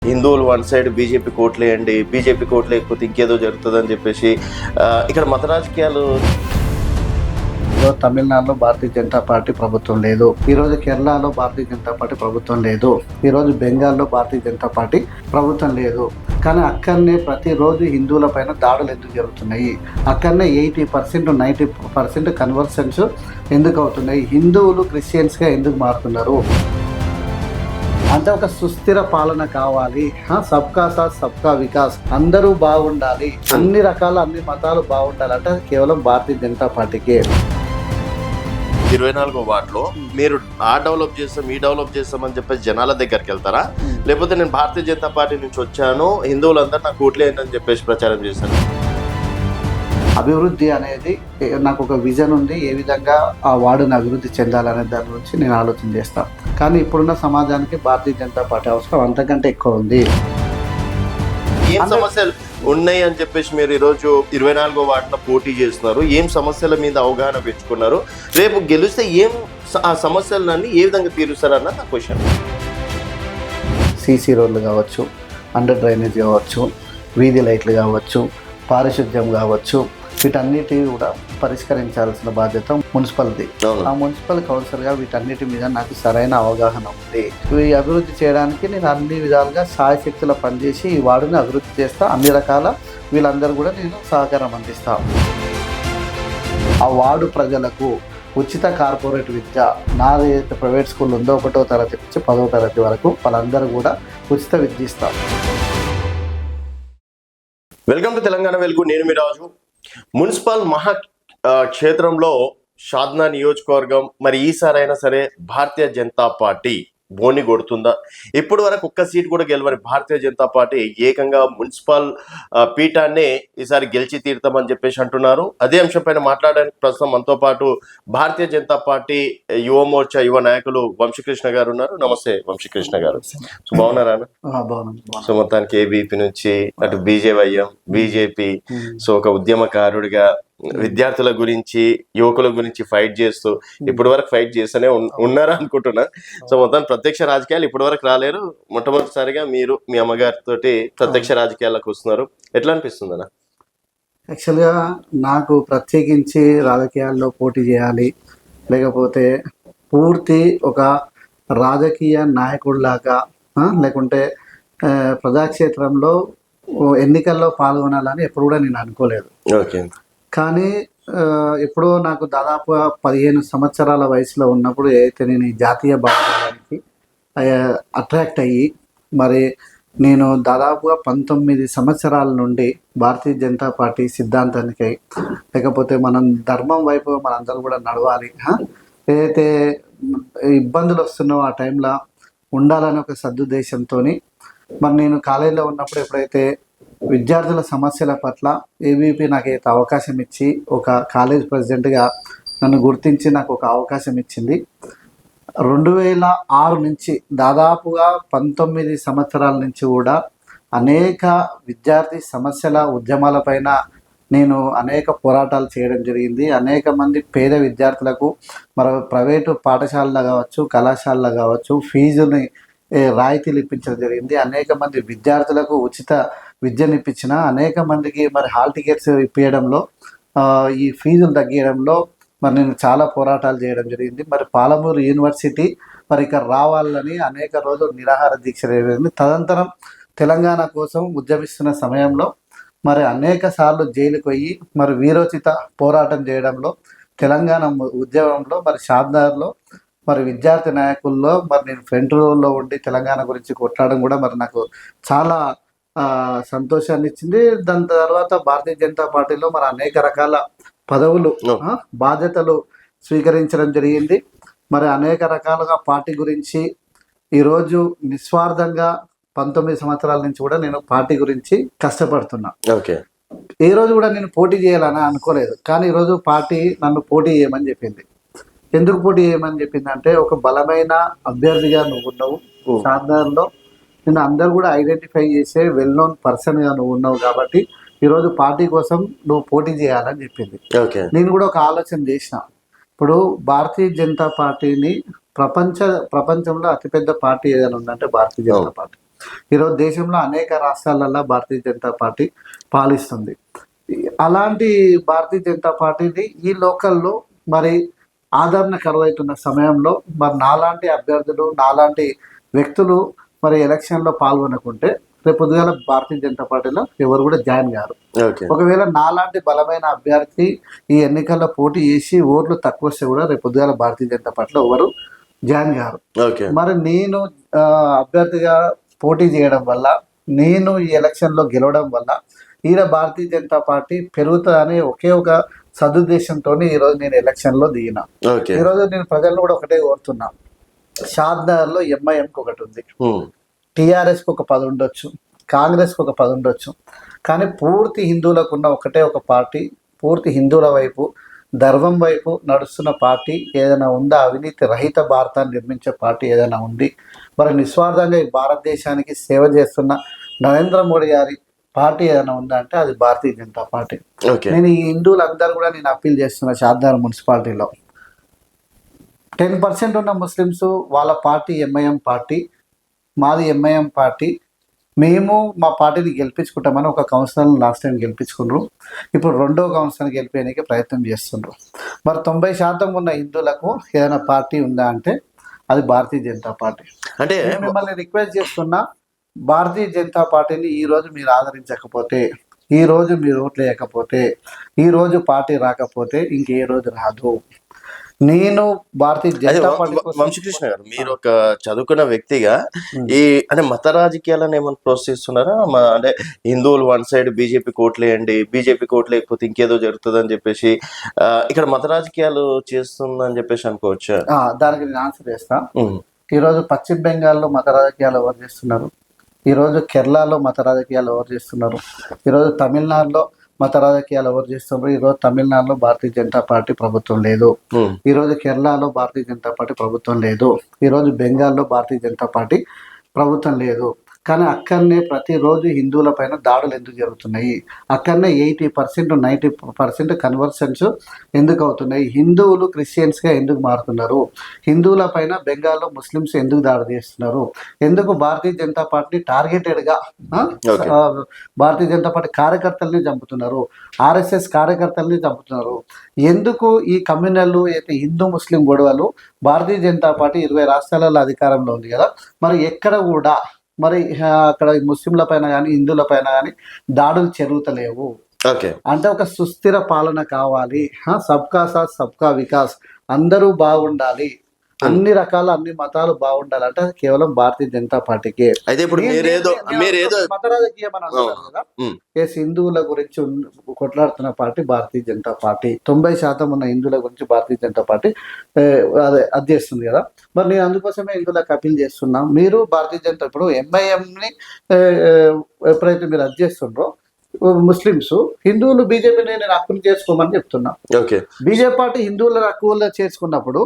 హిందువులు one side BJP కోట్లేయండి, BJP కోట్లు లేకపోతే ఇంకేదో జరుగుతుందని చెప్పేసి ఇక్కడ మత రాజకీయాలు. తమిళనాడులో భారతీయ జనతా పార్టీ ప్రభుత్వం లేదు, ఈరోజు కేరళలో భారతీయ జనతా పార్టీ ప్రభుత్వం లేదు, ఈరోజు బెంగాల్లో భారతీయ జనతా పార్టీ ప్రభుత్వం లేదు. కానీ అక్కడనే ప్రతిరోజు హిందువుల పైన దాడులు ఎందుకు జరుగుతున్నాయి? అక్కడనే 80% 90% కన్వర్షన్స్ ఎందుకు అవుతున్నాయి? హిందువులు క్రిస్టియన్స్గా ఎందుకు మారుతున్నారు? అంటే ఒక సుస్థిర పాలన కావాలి, సబ్కా సాత్ సబ్కా వికాస్, అందరూ బాగుండాలి, అన్ని అన్ని మతాలు బాగుండాలి అంటే కేవలం భారతీయ జనతా పార్టీకే. 24వ వార్డులో మీరు ఆ డెవలప్ చేస్తాం ఈ డెవలప్ చేస్తామని చెప్పేసి జనాల దగ్గరికి వెళ్తారా, లేకపోతే నేను భారతీయ జనతా పార్టీ నుంచి వచ్చాను, హిందువులందరూ నాకు ఓట్లేయండి చెప్పేసి ప్రచారం చేశాను? అభివృద్ధి అనేది నాకు ఒక విజన్ ఉంది, ఏ విధంగా ఆ వార్డుని అభివృద్ధి చెందాలనే దాని గురించి నేను ఆలోచన చేస్తాను. కానీ ఇప్పుడున్న సమాజానికి భారతీయ జనతా పార్టీ అవసరం అంతకంటే ఎక్కువ ఉంది. ఏం సమస్యలు ఉన్నాయి అని చెప్పేసి మీరు ఈరోజు 24వ వార్డులో పోటీ చేస్తున్నారు, ఏం సమస్యల మీద అవగాహన పెంచుకున్నారు, రేపు గెలిస్తే ఏం ఆ సమస్యలన్నీ ఏ విధంగా తీరుస్తారన్న నా క్వశ్చన్. సీసీ రోడ్లు కావచ్చు, అండర్ డ్రైనేజ్ కావచ్చు, వీధి లైట్లు కావచ్చు, పారిశుద్ధ్యం కావచ్చు, వీటన్నిటి కూడా పరిష్కరించాల్సిన బాధ్యత మున్సిపాలిటీ. ఆ మున్సిపల్ కౌన్సిలర్గా వీటన్నిటి మీద నాకు సరైన అవగాహన ఉంది. ఈ అభివృద్ధి చేయడానికి నేను అన్ని విధాలుగా సాయశక్తుల పనిచేసి ఈ వార్డుని అభివృద్ధి చేస్తా. అన్ని రకాల వీళ్ళందరూ కూడా నేను సహకారం అందిస్తాను. ఆ వార్డు ప్రజలకు ఉచిత కార్పొరేట్ విద్య, నాది ప్రైవేట్ స్కూల్ ఉందో 1వ తరగతి నుంచి 10వ తరగతి వరకు వాళ్ళందరూ కూడా ఉచిత విద్య ఇస్తాం. వెల్కమ్ టు తెలంగాణ వెలుగు, నేను మీ రాజు. మున్సిపల్ మహా క్షేత్రంలో షాద్నా నియోజకవర్గం మరి ఈసారైనా సరే భారతీయ జనతా పార్టీ బోని కొడుతుందా? ఇప్పటి వరకు ఒక్క సీట్ కూడా గెలవని భారతీయ జనతా పార్టీ ఏకంగా మున్సిపల్ పీఠాన్ని ఈసారి గెలిచి తీరుతామని చెప్పేసి అంటున్నారు. అదే అంశం పైన మాట్లాడడానికి ప్రస్తుతం మనతో పాటు భారతీయ జనతా పార్టీ యువ మోర్చా యువ నాయకులు వంశీకృష్ణ గారు ఉన్నారు. నమస్తే వంశీకృష్ణ గారు, సో బాగున్నారా? సో మొత్తానికి ఏబీపీ నుంచి అటు బీజేపీ, సో ఒక ఉద్యమకారుడిగా విద్యార్థుల గురించి యువకుల గురించి ఫైట్ చేస్తూ ఇప్పటి వరకు ఫైట్ చేస్తూనే ఉన్నారా అనుకుంటున్నా. సో మొత్తం ప్రత్యక్ష రాజకీయాలు ఇప్పటి వరకు రాలేరు, మొట్టమొదటిసారిగా మీరు మీ అమ్మగారితో ప్రత్యక్ష రాజకీయాలకు వస్తున్నారు. ఎట్లా అనిపిస్తుంది అన్న? యాక్చువల్గా నాకు ప్రత్యేకించి రాజకీయాల్లో పోటీ చేయాలి, లేకపోతే పూర్తి ఒక రాజకీయ నాయకుడిలాగా లేకుంటే ప్రజాక్షేత్రంలో ఎన్నికల్లో పాల్గొనాలని ఎప్పుడు కూడా నేను అనుకోలేదు. ఓకే. కానీ ఎప్పుడో నాకు దాదాపు 15 సంవత్సరాల వయసులో ఉన్నప్పుడు అయితే నేను ఈ జాతీయ భావజాలానికి అట్రాక్ట్ అయ్యి మరి నేను దాదాపుగా 19 సంవత్సరాల నుండి భారతీయ జనతా పార్టీ సిద్ధాంతానికి, లేకపోతే మనం ధర్మం వైపు మనందరూ కూడా నడవాలి, ఏదైతే ఇబ్బందులు వస్తున్నాయో ఆ టైంలో ఉండాలని ఒక సదుద్దేశంతో మరి నేను కాలేజీలో ఉన్నప్పుడు ఎప్పుడైతే విద్యార్థుల సమస్యల పట్ల ఏబీపీ నాకైతే అవకాశం ఇచ్చి ఒక కాలేజ్ ప్రెసిడెంట్గా నన్ను గుర్తించి నాకు ఒక అవకాశం ఇచ్చింది. 2006 నుంచి దాదాపుగా 19 సంవత్సరాల నుంచి కూడా అనేక విద్యార్థి సమస్యల ఉద్యమాలపైన నేను అనేక పోరాటాలు చేయడం జరిగింది. అనేక మంది పేద విద్యార్థులకు మరి ప్రైవేటు పాఠశాలలో కావచ్చు, కళాశాలలో కావచ్చు ఫీజుని రాయితీలు ఇప్పించడం జరిగింది. అనేక మంది విద్యార్థులకు ఉచిత విద్యను ఇప్పించిన, అనేక మందికి మరి హాల్ టికెట్స్ ఇప్పించడంలో, ఈ ఫీజులు తగ్గించడంలో మరి నేను చాలా పోరాటాలు చేయడం జరిగింది. మరి పాలమూరు యూనివర్సిటీ మరి ఇక్కడ రావాలని అనేక రోజులు నిరాహార దీక్ష జరిగింది. తదనంతరం తెలంగాణ కోసం ఉద్యమిస్తున్న సమయంలో మరి అనేక సార్లు జైలుకు పోయి మరి వీరోచిత పోరాటం చేయడంలో, తెలంగాణ ఉద్యమంలో మరి షాద్నగర్లో మరి విద్యార్థి నాయకుల్లో మరి నేను ఫ్రంట్ రోల్లో ఉండి తెలంగాణ గురించి కొట్లాడడం కూడా మరి నాకు చాలా సంతోషాన్ని ఇచ్చింది. దాని తర్వాత భారతీయ జనతా పార్టీలో మరి అనేక రకాల పదవులు బాధ్యతలు స్వీకరించడం జరిగింది. మరి అనేక రకాలుగా పార్టీ గురించి ఈరోజు నిస్వార్థంగా 19 సంవత్సరాల నుంచి కూడా నేను పార్టీ గురించి కష్టపడుతున్నా. ఓకే. ఏ రోజు కూడా నేను పోటీ చేయాలని అనుకోలేదు, కానీ ఈరోజు పార్టీ నన్ను పోటీ చేయమని చెప్పింది. ఎందుకు పోటీ చేయమని చెప్పింది అంటే, ఒక బలమైన అభ్యర్థిగా నువ్వు ఉన్నావు, సాధారణలో నిన్ను అందరు కూడా ఐడెంటిఫై చేసే వెల్ నోన్ పర్సన్గా నువ్వు ఉన్నావు, కాబట్టి ఈరోజు పార్టీ కోసం నువ్వు పోటీ చేయాలని చెప్పింది. నేను కూడా ఒక ఆలోచన చేసిన, ఇప్పుడు భారతీయ జనతా పార్టీని ప్రపంచంలో అతిపెద్ద పార్టీ ఏదైనా ఉందంటే భారతీయ జనతా పార్టీ. ఈరోజు దేశంలో అనేక రాష్ట్రాలలో భారతీయ జనతా పార్టీ పాలిస్తుంది. అలాంటి భారతీయ జనతా పార్టీని ఈ లోకల్లో మరి ఆదరణ కరువైతున్న సమయంలో మరి నాలాంటి అభ్యర్థులు, నాలాంటి వ్యక్తులు మరి ఎలక్షన్లో పాల్గొనకుంటే రేపు పొద్దుగాల భారతీయ జనతా పార్టీలో ఎవరు కూడా జాయిన్ కారు. ఒకవేళ నాలాంటి బలమైన అభ్యర్థి ఈ ఎన్నికల్లో పోటీ చేసి ఓట్లు తక్కువ వస్తే కూడా రేపు పొద్దుగాల భారతీయ జనతా పార్టీలో ఎవరు జాయిన్ కారు. మరి నేను అభ్యర్థిగా పోటీ చేయడం వల్ల, నేను ఈ ఎలక్షన్లో గెలవడం వల్ల ఈయన భారతీయ జనతా పార్టీ పెరుగుతుందని ఒకే ఒక సదుద్దేశంతో ఈరోజు నేను ఎలక్షన్లో దిగిన. ఈరోజు నేను ప్రజలను కూడా ఒకటే కోరుతున్నా, షాద్నగర్లో ఎంఐఎంకి ఒకటి ఉంది, టీఆర్ఎస్కి ఒక 10 ఉండొచ్చు, కాంగ్రెస్కి ఒక 10 ఉండొచ్చు, కానీ పూర్తి హిందువులకు ఉన్న ఒకటే ఒక పార్టీ, పూర్తి హిందువుల వైపు ధర్మం వైపు నడుస్తున్న పార్టీ ఏదైనా ఉందా, అవినీతి రహిత భారతాన్ని నిర్మించే పార్టీ ఏదైనా ఉంది, మరి నిస్వార్థంగా ఈ భారతదేశానికి సేవ చేస్తున్న నరేంద్ర మోడీ గారి పార్టీ ఏదైనా ఉందా అంటే అది భారతీయ జనతా పార్టీ. నేను ఈ హిందువులందరూ కూడా నేను అప్పీల్ చేస్తున్నా, షాద్నగర్ మున్సిపాలిటీలో 10% ఉన్న ముస్లిమ్స్ వాళ్ళ పార్టీ ఎంఐఎం పార్టీ, మాది ఎంఐఎం పార్టీ, మేము మా పార్టీని గెలిపించుకుంటామని ఒక కౌన్సిలర్ని లాస్ట్ టైం గెలిపించుకున్నారు. ఇప్పుడు రెండో కౌన్సిలర్ని గెలిపేయడానికి ప్రయత్నం చేస్తున్నారు. మరి 90% ఉన్న హిందువులకు ఏదైనా పార్టీ ఉందా అంటే అది భారతీయ జనతా పార్టీ. అంటే మిమ్మల్ని రిక్వెస్ట్ చేస్తున్నా, భారతీయ జనతా పార్టీని ఈరోజు మీరు ఆదరించకపోతే, ఈరోజు మీరు ఓట్లు వేయకపోతే, ఈరోజు పార్టీ రాకపోతే ఇంకే రోజు రాదు. నేను భారతీయ జనతా పార్టీ. వంశీకృష్ణ గారు, మీరు ఒక చదువుకున్న వ్యక్తిగా ఈ అంటే మత రాజకీయాలను ఏమైనా ప్రోత్సహిస్తున్నారా? అంటే హిందువులు వన్ సైడ్ బీజేపీ కోట్లు వేయండి, బీజేపీ కోట్లు లేకపోతే ఇంకేదో జరుగుతుంది అని చెప్పేసి ఇక్కడ మత రాజకీయాలు చేస్తుందని చెప్పేసి అనుకోవచ్చా? దానికి నేను ఆన్సర్ చేస్తా. ఈరోజు పశ్చిమ బెంగాల్లో మత రాజకీయాలు ఎవరు చేస్తున్నారు? ఈరోజు కేరళలో మత రాజకీయాలు ఎవరు చేస్తున్నారు? ఈరోజు తమిళనాడులో మత రాజకీయాలు ఎవరు చేస్తున్నారు? ఈరోజు తమిళనాడులో భారతీయ జనతా పార్టీ ప్రభుత్వం లేదు, ఈరోజు కేరళలో భారతీయ జనతా పార్టీ ప్రభుత్వం లేదు, ఈరోజు బెంగాల్లో భారతీయ జనతా పార్టీ ప్రభుత్వం లేదు. కానీ అక్కడనే ప్రతిరోజు హిందువుల పైన దాడులు ఎందుకు జరుగుతున్నాయి? అక్కడనే 80% 90% కన్వర్షన్స్ ఎందుకు అవుతున్నాయి? హిందువులు క్రిస్టియన్స్గా ఎందుకు మారుతున్నారు? హిందువుల పైన బెంగాల్లో ముస్లిమ్స్ ఎందుకు దాడి చేస్తున్నారు? ఎందుకు భారతీయ జనతా పార్టీ టార్గెటెడ్గా భారతీయ జనతా పార్టీ కార్యకర్తల్ని చంపుతున్నారు, ఆర్ఎస్ఎస్ కార్యకర్తల్ని చంపుతున్నారు? ఎందుకు ఈ కమ్యూనల్ అయితే హిందూ ముస్లిం గొడవలు? భారతీయ జనతా పార్టీ 20 రాష్ట్రాలలో అధికారంలో ఉంది కదా, మరి ఎక్కడ కూడా మరి అక్కడ ముస్లింల పైన కానీ హిందువుల పైన కానీ దాడులు జరుగుతలేవు. అంటే ఒక సుస్థిర పాలన కావాలి, సబ్కా సాత్ సబ్కా వికాస్, అందరూ బాగుండాలి, అన్ని రకాల అన్ని మతాలు బాగుండాలి అంటే అది కేవలం భారతీయ జనతా పార్టీకే. అయితే ఇప్పుడు మత రాజకీయం అని అంటున్నారు కదా, హిందువుల గురించి కొట్లాడుతున్న పార్టీ భారతీయ జనతా పార్టీ. 90% ఉన్న హిందువుల గురించి భారతీయ జనతా పార్టీ అది చేస్తుంది కదా. మరి నేను అందుకోసమే హిందువులకు అప్పీల్ చేస్తున్నా, మీరు భారతీయ జనతా ఇప్పుడు ఎంఐఎంని ఎప్పుడైతే మీరు అది చేస్తుండ్రో, ముస్లిమ్స్ హిందువులు బీజేపీని నేను హక్కును చేసుకోమని చెప్తున్నా. బీజేపీ పార్టీ హిందువుల హక్కుల్లో చేర్చుకున్నప్పుడు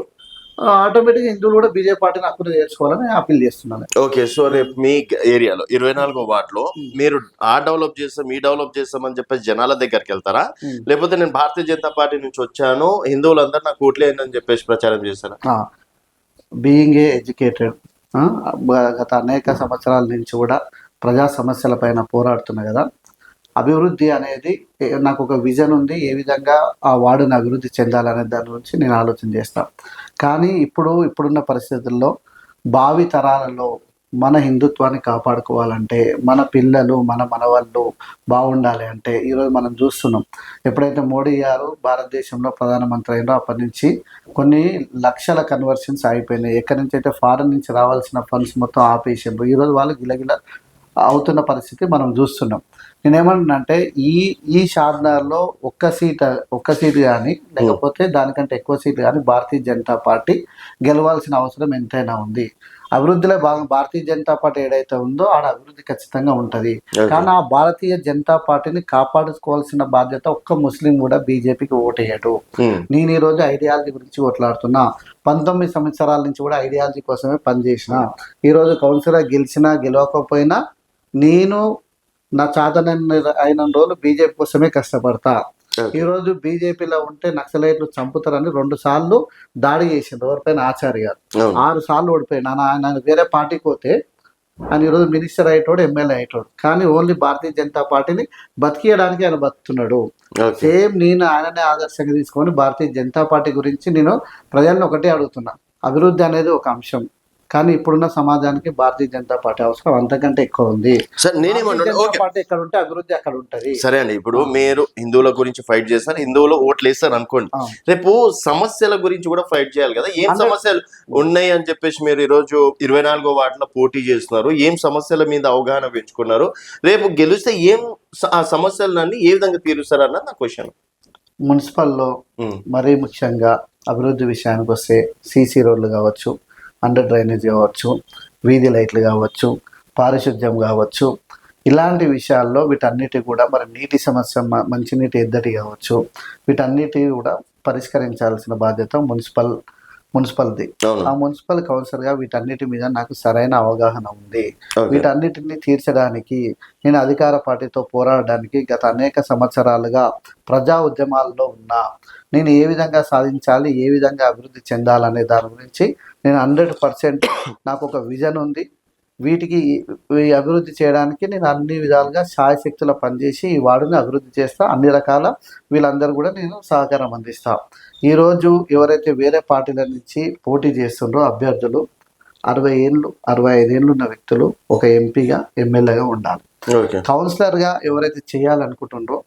ఆటోమేటిక్గా హిందువులు కూడా బీజేపీ పార్టీని హక్కును చేర్చుకోవాలని అప్పీల్ చేస్తున్నాను. ఓకే, సో రేపు మీ ఏరియాలో 24వ వార్డులో మీరు డెవలప్ చేస్తాం, ఈ డెవలప్ చేస్తామని చెప్పేసి జనాల దగ్గరికి వెళ్తారా, లేకపోతే నేను భారతీయ జనతా పార్టీ నుంచి వచ్చాను, హిందువులందరూ నాకు ఓట్లేదని చెప్పేసి ప్రచారం చేస్తారా? బీయింగ్ ఏ ఎడ్యుకేటెడ్, గత అనేక సంవత్సరాల నుంచి కూడా ప్రజా సమస్యల పైన పోరాడుతున్నా కదా, అభివృద్ధి అనేది నాకు ఒక విజన్ ఉంది, ఏ విధంగా ఆ వార్డుని అభివృద్ధి చెందాలనే దాని గురించి నేను ఆలోచన చేస్తాను. కానీ ఇప్పుడున్న పరిస్థితుల్లో భావి తరాలలో మన హిందుత్వాన్ని కాపాడుకోవాలంటే, మన పిల్లలు మన మనవాళ్ళు బాగుండాలి అంటే, ఈరోజు మనం చూస్తున్నాం, ఎప్పుడైతే మోడీ గారు భారతదేశంలో ప్రధానమంత్రి అయినో అప్పటి నుంచి కొన్ని లక్షల కన్వర్షన్స్ అయిపోయినాయి. ఎక్కడి నుంచి అయితే ఫారెన్ నుంచి రావాల్సిన ఫండ్స్ మొత్తం ఆపేసారు. ఈరోజు వాళ్ళు గిలగిల అవుతున్న పరిస్థితి మనం చూస్తున్నాం. నేనేమంటున్నానంటే ఈ షాద్నగర్లో ఒక్క సీటు కానీ లేకపోతే దానికంటే ఎక్కువ సీటు కానీ భారతీయ జనతా పార్టీ గెలవాల్సిన అవసరం ఎంతైనా ఉంది. అభివృద్ధిలో భాగం భారతీయ జనతా పార్టీ ఏదైతే ఉందో ఆడ అభివృద్ధి ఖచ్చితంగా ఉంటుంది. కానీ ఆ భారతీయ జనతా పార్టీని కాపాడుకోవాల్సిన బాధ్యత ఒక్క ముస్లిం కూడా బీజేపీకి ఓటేయడు. నేను ఈరోజు ఐడియాలజీ గురించి కొట్లాడుతున్నా, 19 సంవత్సరాల నుంచి కూడా ఐడియాలజీ కోసమే పనిచేసిన. ఈరోజు కౌన్సిలర్ గెలిచినా గెలవకపోయినా నేను నా చాతన అయిన రోజులు బీజేపీ కోసమే కష్టపడతా. ఈరోజు బీజేపీలో ఉంటే నక్సలైట్లు చంపుతారని 2 సార్లు దాడి చేసిండ్రు ఎవరిపైన, ఆచార్య గారు 6 సార్లు ఓడిపోయినా. ఆయన వేరే పార్టీకి పోతే ఆయన ఈరోజు మినిస్టర్ అయ్యేటోడు, ఎమ్మెల్యే అయ్యేటోడు, కానీ ఓన్లీ భారతీయ జనతా పార్టీని బతికియడానికి ఆయన బతుకుతున్నాడు. ఓకే. సేమ్ నేను ఆయననే ఆదర్శంగా తీసుకొని భారతీయ జనతా పార్టీ గురించి నేను ప్రజలను ఒకటే అడుగుతున్నా, అభివృద్ధి అనేది ఒక అంశం, కానీ ఇప్పుడున్న సమాజానికి భారతీయ జనతా పార్టీ అవసరం అంతకంటే ఎక్కువ ఉంది. సార్ నేనేమంటున్నా, భారతీయ జనతా ఓకే పార్టీ ఎక్కడ ఉంటే అభివృద్ధి అక్కడ ఉంటది. సరే అండి, ఇప్పుడు మీరు హిందువుల గురించి ఫైట్ చేస్తారు, హిందువులు ఓట్లు వేస్తారు అనుకోండి, ఆ. రేపు సమస్యల గురించి కూడా ఫైట్ చేయాలి కదా. ఏం 100 సమస్యలు ఉన్నాయి అని చెప్పేసి మీరు ఈరోజు 24వ వార్డులో పోటీ చేస్తున్నారు, ఏం సమస్యల మీద అవగాహన పెంచుకున్నారు, రేపు గెలిస్తే ఏం ఆ సమస్యలన్నీ ఏ విధంగా తీరుస్తారు అన్నది నా క్వశ్చన్. మున్సిపల్లో మరీ ముఖ్యంగా అభివృద్ధి విషయానికి వస్తే సీసీ రోడ్లు కావచ్చు, అండర్ డ్రైనేజ్ కావచ్చు, వీధి లైట్లు కావచ్చు, పారిశుద్ధ్యం కావచ్చు, ఇలాంటి విషయాల్లో వీటన్నిటి కూడా మరి నీటి సమస్య, మంచినీటి ఎద్దడి కావచ్చు, వీటన్నిటి కూడా పరిష్కరించాల్సిన బాధ్యత మున్సిపల్ది. ఆ మున్సిపల్ కౌన్సిలర్గా వీటన్నిటి మీద నాకు సరైన అవగాహన ఉంది. వీటన్నిటిని తీర్చడానికి నేను అధికార పార్టీతో పోరాడడానికి గత అనేక సంవత్సరాలుగా ప్రజా ఉద్యమాల్లో ఉన్నా. నేను ఏ విధంగా సాధించాలి, ఏ విధంగా అభివృద్ధి చెందాలనే దాని గురించి నేను 100% నాకు ఒక విజన్ ఉంది. వీటికి అభివృద్ధి చేయడానికి నేను అన్ని విధాలుగా శాయశక్తుల పనిచేసి ఈ వార్డుని అభివృద్ధి చేస్తా. అన్ని రకాల వీళ్ళందరూ కూడా నేను సహకారం అందిస్తా. ఈరోజు ఎవరైతే వేరే పార్టీల నుంచి పోటీ చేస్తుండ్రో అభ్యర్థులు 60 ఏళ్ళు 65 ఏళ్ళు ఉన్న వ్యక్తులు ఒక ఎంపీగా, ఎమ్మెల్యేగా ఉండాలి. కౌన్సిలర్గా ఎవరైతే చేయాలనుకుంటుండ్రో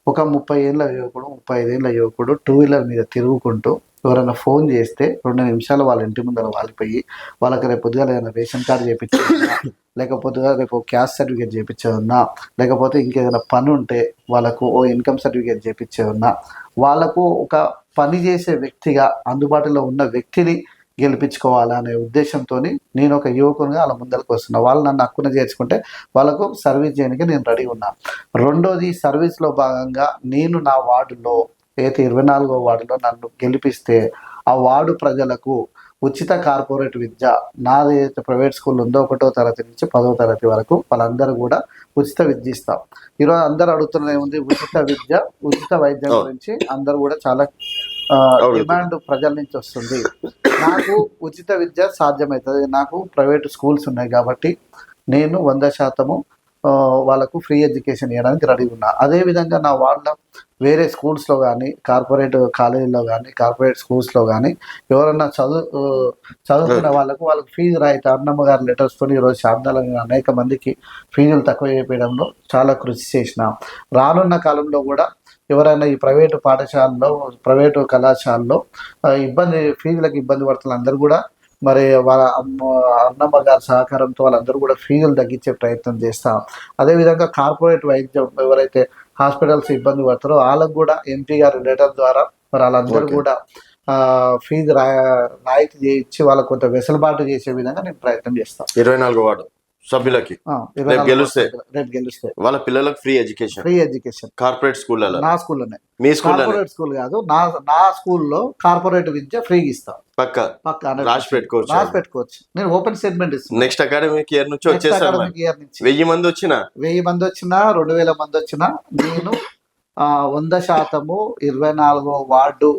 ఒక 30 ఏళ్ళ యువకుడు, 35 ఏళ్ళ యువకుడు 2 వీలర్ మీద తిరుగుకుంటూ ఎవరైనా ఫోన్ చేస్తే 2 నిమిషాలు వాళ్ళ ఇంటి ముందర వాలిపోయి వాళ్ళకి రేపు పొద్దుగా ఏదైనా రేషన్ కార్డు చేయించాలన్నా, లేకపోతే రేపు క్యాస్ట్ సర్టిఫికేట్ చేయించేదన్నా, లేకపోతే ఇంకేదైనా పని ఉంటే వాళ్ళకు ఓ ఇన్కమ్ సర్టిఫికేట్ చేయించేదన్నా, వాళ్ళకు ఒక పని చేసే వ్యక్తిగా అందుబాటులో ఉన్న వ్యక్తిని గెలిపించుకోవాలనే ఉద్దేశంతో నేను ఒక యువకునిగా వాళ్ళ ముందరకు వస్తున్నా. వాళ్ళు నన్ను హక్కున చేర్చుకుంటే వాళ్ళకు సర్వీస్ చేయడానికి నేను రెడీ ఉన్నా. రెండోది, సర్వీస్లో భాగంగా నేను నా వార్డులో అయితే 24వ వార్డులో నన్ను గెలిపిస్తే ఆ వార్డు ప్రజలకు ఉచిత కార్పొరేట్ విద్య, నాది అయితే ప్రైవేట్ స్కూల్ ఉందో 1వ తరగతి నుంచి 10వ తరగతి వరకు వాళ్ళందరూ కూడా ఉచిత విద్య ఇస్తాం. ఈరోజు అందరూ అడుగుతున్నది ఏముంది, ఉచిత విద్య, ఉచిత వైద్యం గురించి అందరూ కూడా చాలా డిమాండ్ ప్రజల నుంచి వస్తుంది. నాకు ఉచిత విద్య సాధ్యమవుతుంది, నాకు ప్రైవేట్ స్కూల్స్ ఉన్నాయి కాబట్టి నేను 100% వాళ్ళకు ఫ్రీ ఎడ్యుకేషన్ ఇవ్వడానికి రెడీ ఉన్నా. అదేవిధంగా నా వాళ్ళ వేరే స్కూల్స్లో కానీ, కార్పొరేట్ కాలేజీలో కానీ, కార్పొరేట్ స్కూల్స్లో కానీ ఎవరన్నా చదువుకున్న వాళ్ళకు ఫీజు రాయితీ అన్నమ్మ గారి లెటర్స్తో ఈరోజు శారదాలో అనేక మందికి ఫీజులు తక్కువ చేయడంలో చాలా కృషి చేసిన. రానున్న కాలంలో కూడా ఎవరైనా ఈ ప్రైవేటు పాఠశాలలో, ప్రైవేటు కళాశాలలో ఫీజులకు ఇబ్బంది పడుతున్న అందరూ కూడా మరి వాళ్ళ అన్నమ్మ గారి సహకారంతో వాళ్ళందరూ కూడా ఫీజులు తగ్గించే ప్రయత్నం చేస్తాం. అదేవిధంగా కార్పొరేట్ వైద్యం ఎవరైతే హాస్పిటల్స్ ఇబ్బంది పడతారో వాళ్ళకు కూడా ఎంపీ గారి లెటర్ ద్వారా మరి వాళ్ళందరూ కూడా ఫీజు రాయితీ చేయించి వాళ్ళకు కొంత వెసులుబాటు చేసే విధంగా నేను ప్రయత్నం చేస్తాను. 24వ వార్డు సభ్యులకి రేపు గెలుస్తే వాళ్ళ పిల్లలకు ఫ్రీ ఎడ్యుకేషన్ కార్పొరేట్ స్కూళ్ళలో, నా స్కూల్లోనే, మీ స్కూల్ కార్పొరేట్ స్కూల్ కాదు, నా స్కూల్లో కార్పొరేట్ విద్య ఫ్రీగా ఇస్తాం. పక్క రాసి పెట్టుకోవచ్చు. నేను ఓపెన్ స్టేట్మెంట్ ఇస్తాను. నెక్స్ట్ అకాడమిక్ ఇయర్ నుంచి 1000 మంది వచ్చినా 2000 మంది వచ్చినా నేను 100% 24వ వార్డు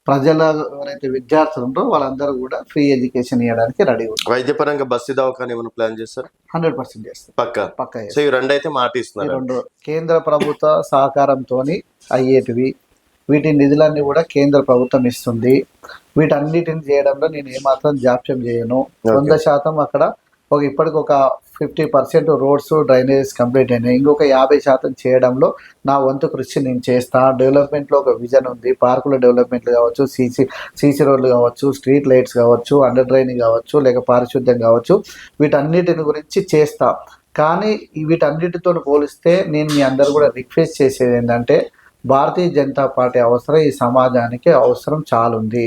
ప్రజల ఎవరైతే విద్యార్థులు ఉంటారో వాళ్ళందరూ కూడా ఫ్రీ ఎడ్యుకేషన్ ఇవ్వడానికి రెడీ ఉంటారు. వైద్యపరంగా బస్సు దవాఖాన ఏమైనా ప్లాన్ చేస్తారు? 100% చేస్తారు. పక్క సో ఈ రెండు అయితే మాట ఇస్తున్నారు. రెండు కేంద్ర ప్రభుత్వ సహకారంతో అయ్యేటివి, వీటి నిధులన్నీ కూడా కేంద్ర ప్రభుత్వం ఇస్తుంది. వీటన్నిటిని చేయడంలో నేను ఏమాత్రం జాప్యం చేయను. 100% అక్కడ ఇప్పటికి ఒక 50% రోడ్స్, డ్రైనేజెస్ కంప్లీట్ అయినాయి. ఇంకొక 50% చేయడంలో నా వంతు కృషి నేను చేస్తా. డెవలప్మెంట్లో ఒక విజన్ ఉంది. పార్కుల డెవలప్మెంట్లు కావచ్చు, సీసీ రోడ్లు కావచ్చు, స్ట్రీట్ లైట్స్ కావచ్చు, అండర్ డ్రైనింగ్ కావచ్చు, లేక పారిశుద్ధ్యం కావచ్చు, వీటన్నిటిని గురించి చేస్తా. కానీ వీటన్నిటితో పోలిస్తే నేను మీ అందరు కూడా రిక్వెస్ట్ చేసేది ఏంటంటే, భారతీయ జనతా పార్టీ అవసరం ఈ సమాజానికి అవసరం చాలా ఉంది.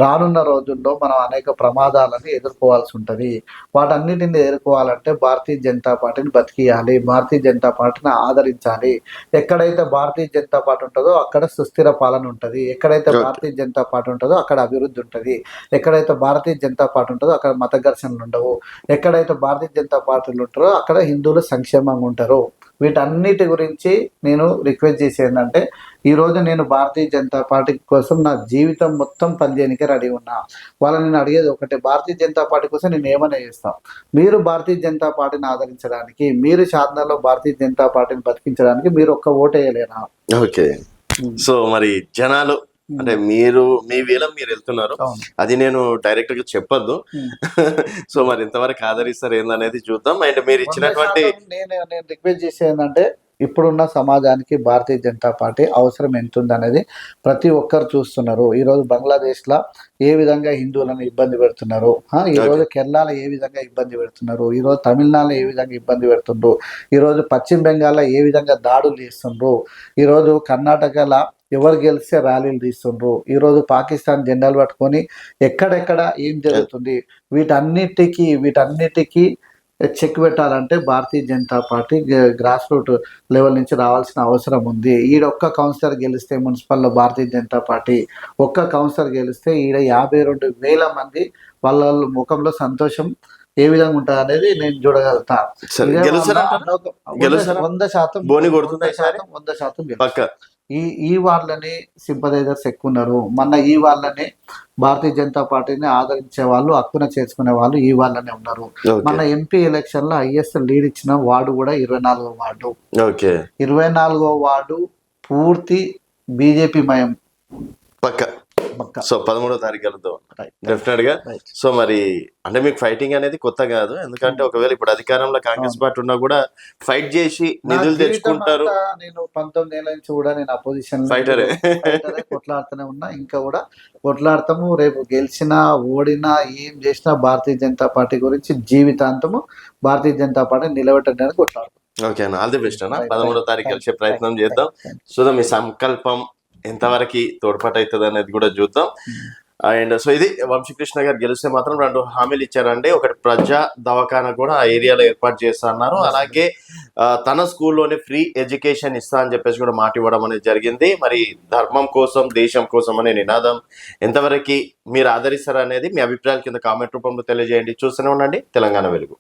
రానున్న రోజుల్లో మనం అనేక ప్రమాదాలను ఎదుర్కోవాల్సి ఉంటుంది. వాటన్నిటిని ఎదుర్కోవాలంటే భారతీయ జనతా పార్టీని బతికియాలి, భారతీయ జనతా పార్టీని ఆదరించాలి. ఎక్కడైతే భారతీయ జనతా పార్టీ ఉంటుందో అక్కడ సుస్థిర పాలన ఉంటుంది. ఎక్కడైతే భారతీయ జనతా పార్టీ ఉంటుందో అక్కడ అభివృద్ధి ఉంటుంది. ఎక్కడైతే భారతీయ జనతా పార్టీ ఉంటుందో అక్కడ మత ఘర్షణలు ఉండవు. ఎక్కడైతే భారతీయ జనతా పార్టీలు ఉంటారో అక్కడ హిందువులు సంక్షేమంగా ఉంటారు. వీటన్నిటి గురించి నేను రిక్వెస్ట్ చేసేది ఏంటంటే ఈరోజు నేను భారతీయ జనతా పార్టీ కోసం నా జీవితం మొత్తం పనిచేయడానికి రెడీ ఉన్నా. వాళ్ళని నేను అడిగేది ఒకటే, భారతీయ జనతా పార్టీ కోసం నేను ఏమైనా చేస్తాను. మీరు భారతీయ జనతా పార్టీని ఆదరించడానికి, మీరు సాధనలో భారతీయ జనతా పార్టీని బతికించడానికి మీరు ఒక్క ఓటు వేయలేరా? ఓకే. సో మరి జనాలు అంటే మీరు మీ వీలం మీరు వెళ్తున్నారు, అది నేను డైరెక్ట్ గా చెప్పొద్దు. సో మరి ఇంతవరకు ఆదరిస్తారు ఏందనేది చూద్దాం. అండ్ మీరు ఇచ్చినటువంటి నేను రిక్వెస్ట్ చేసేది ఏంటంటే ఇప్పుడున్న సమాజానికి భారతీయ జనతా పార్టీ అవసరం ఎంత ఉంది అనేది ప్రతి ఒక్కరు చూస్తున్నారు. ఈరోజు బంగ్లాదేశ్లో ఏ విధంగా హిందువులను ఇబ్బంది పెడుతున్నారు, ఈరోజు కేరళలో ఏ విధంగా ఇబ్బంది పెడుతున్నారు, ఈరోజు తమిళనాడులో ఏ విధంగా ఇబ్బంది పెడుతుండ్రు, ఈరోజు పశ్చిమ బెంగాల్లో ఏ విధంగా దాడులు చేస్తుండ్రు, ఈరోజు కర్ణాటకలో ఎవరు గెలిస్తే ర్యాలీలు తీస్తుండ్రు, ఈరోజు పాకిస్తాన్ జెండాలు పట్టుకొని ఎక్కడెక్కడ ఏం జరుగుతుంది, వీటన్నిటికీ చెక్ పెట్టాలంటే Bharatiya Janata party grass root level నుంచి రావాల్సిన అవసరం ఉంది. ఈడ ఒక్క కౌన్సిలర్ గెలిస్తే మున్సిపల్లో భారతీయ జనతా పార్టీ ఒక్క కౌన్సిలర్ గెలిస్తే ఈడ 52,000 మంది వాళ్ళ ముఖంలో సంతోషం ఏ విధంగా ఉంటుంది అనేది నేను చూడగలుగుతా. 100% బోని కొడుతుంది 100% ఈ వాళ్ళని సింపదైజర్స్ ఎక్కువ ఉన్నారు. మొన్న ఈ వాళ్ళని భారతీయ జనతా పార్టీని ఆదరించే వాళ్ళు, హక్కున చేర్చుకునే వాళ్ళు ఈ వాళ్ళనే ఉన్నారు. మన ఎంపీ ఎలక్షన్ లో హైయెస్ట్ లీడ్ ఇచ్చిన వార్డు కూడా 24వ వార్డు. 24వ వార్డు పూర్తి బీజేపీ మయం. సో 13వ తారీఖు వెళ్తాం డెఫినెట్ గా. సో మరి అంటే మీకు ఫైటింగ్ అనేది కొత్త కాదు, ఎందుకంటే ఒకవేళ ఇప్పుడు అధికారంలో కాంగ్రెస్ పార్టీ ఉన్నా కూడా ఫైట్ చేసి నిధులు తెచ్చుకుంటారు. నేను 19 ఏళ్ళ నుంచి కూడా నేను అపోజిషన్ ఫైటరే కొట్లాడుతూనే ఉన్నా, ఇంకా కూడా కొట్లాడతాము. రేపు గెలిచినా ఓడినా ఏం చేసినా భారతీయ జనతా పార్టీ గురించి జీవితాంతము భారతీయ జనతా పార్టీ నిలబెట్టడానికి కొట్లాడతాం. ఓకే అన్న, ఆల్ ది బెస్ట్ అన్న. 13వ తారీఖు కలిసే ప్రయత్నం చేద్దాం. సో మీ సంకల్పం ఎంతవరకు తోడ్పాటు అవుతుంది అనేది కూడా చూద్దాం. అండ్ సో ఇది వంశీకృష్ణ గారు గెలిస్తే మాత్రం 2 హామీలు ఇచ్చారండి. ఒకటి ప్రజా దవాఖానా కూడా ఆ ఏరియాలో ఏర్పాటు చేస్తా అన్నారు, అలాగే తన స్కూల్లోనే ఫ్రీ ఎడ్యుకేషన్ ఇస్తా అని చెప్పేసి కూడా మాట ఇవ్వడం అనేది జరిగింది. మరి ధర్మం కోసం దేశం కోసం అనే నినాదం ఎంతవరకు మీరు ఆదరిస్తారు అనేది మీ అభిప్రాయాల కింద కామెంట్ రూపంలో తెలియజేయండి. చూస్తూనే ఉండండి తెలంగాణ వెలుగు.